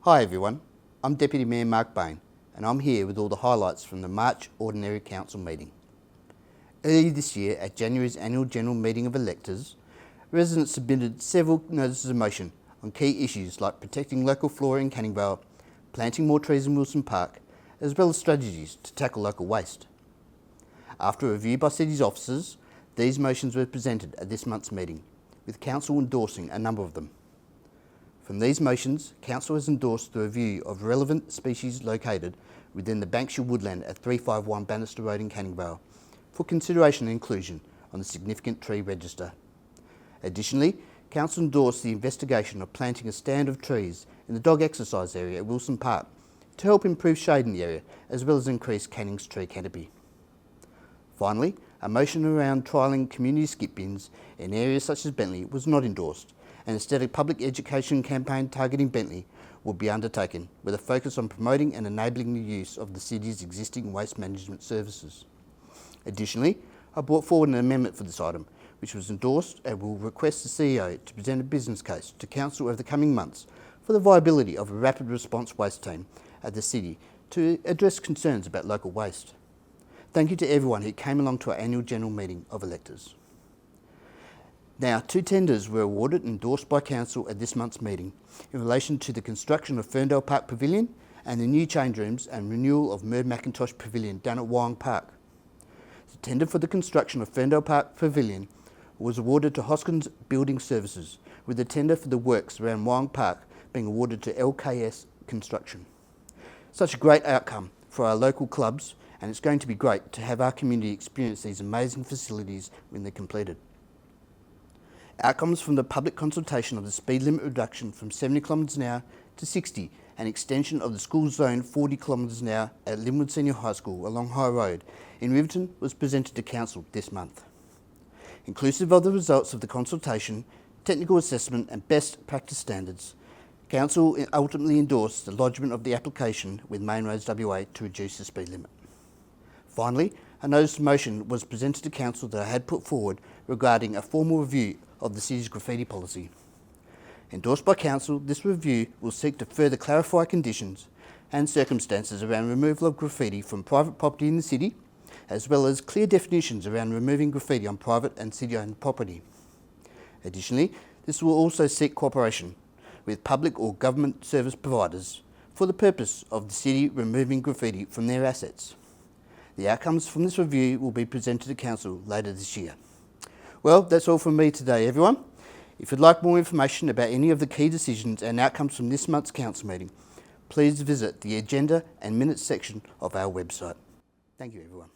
Hi everyone, I'm Deputy Mayor Mark Bain and I'm here with all the highlights from the March Ordinary Council meeting. Earlier this year at January's annual general meeting of electors, residents submitted several notices of motion on key issues like protecting local flora in Canning Vale, planting more trees in Wilson Park, as well as strategies to tackle local waste. After a review by City's officers, these motions were presented at this month's meeting, with Council endorsing a number of them. From these motions, Council has endorsed the review of relevant species located within the Bankshire woodland at 351 Bannister Road in Canning Vale for consideration and inclusion on the significant tree register. Additionally, Council endorsed the investigation of planting a stand of trees in the dog exercise area at Wilson Park to help improve shade in the area as well as increase Canning's tree canopy. Finally, a motion around trialling community skip bins in areas such as Bentley was not endorsed, and instead a public education campaign targeting Bentley will be undertaken with a focus on promoting and enabling the use of the city's existing waste management services. Additionally, I brought forward an amendment for this item, which was endorsed and will request the CEO to present a business case to Council over the coming months for the viability of a rapid response waste team at the city to address concerns about local waste. Thank you to everyone who came along to our annual general meeting of electors. Now, 2 tenders were awarded and endorsed by Council at this month's meeting in relation to the construction of Ferndale Park Pavilion and the new change rooms and renewal of Merv McIntosh Pavilion down at Wyong Park. The tender for the construction of Ferndale Park Pavilion was awarded to Hoskins Building Services, with the tender for the works around Wyong Park being awarded to LKS Construction. Such a great outcome for our local clubs, and it's going to be great to have our community experience these amazing facilities when they're completed. Outcomes from the public consultation of the speed limit reduction from 70 km an hour to 60 and extension of the school zone 40 km an hour at Lynwood Senior High School along High Road in Riverton was presented to Council this month. Inclusive of the results of the consultation, technical assessment and best practice standards, Council ultimately endorsed the lodgement of the application with Main Roads WA to reduce the speed limit. Finally, a notice of motion was presented to Council that I had put forward regarding a formal review of the City's graffiti policy. Endorsed by Council, this review will seek to further clarify conditions and circumstances around removal of graffiti from private property in the City, as well as clear definitions around removing graffiti on private and City-owned property. Additionally, this will also seek cooperation with public or government service providers for the purpose of the City removing graffiti from their assets. The outcomes from this review will be presented to Council later this year. Well, that's all from me today, everyone. If you'd like more information about any of the key decisions and outcomes from this month's Council meeting, please visit the Agenda and Minutes section of our website. Thank you, everyone.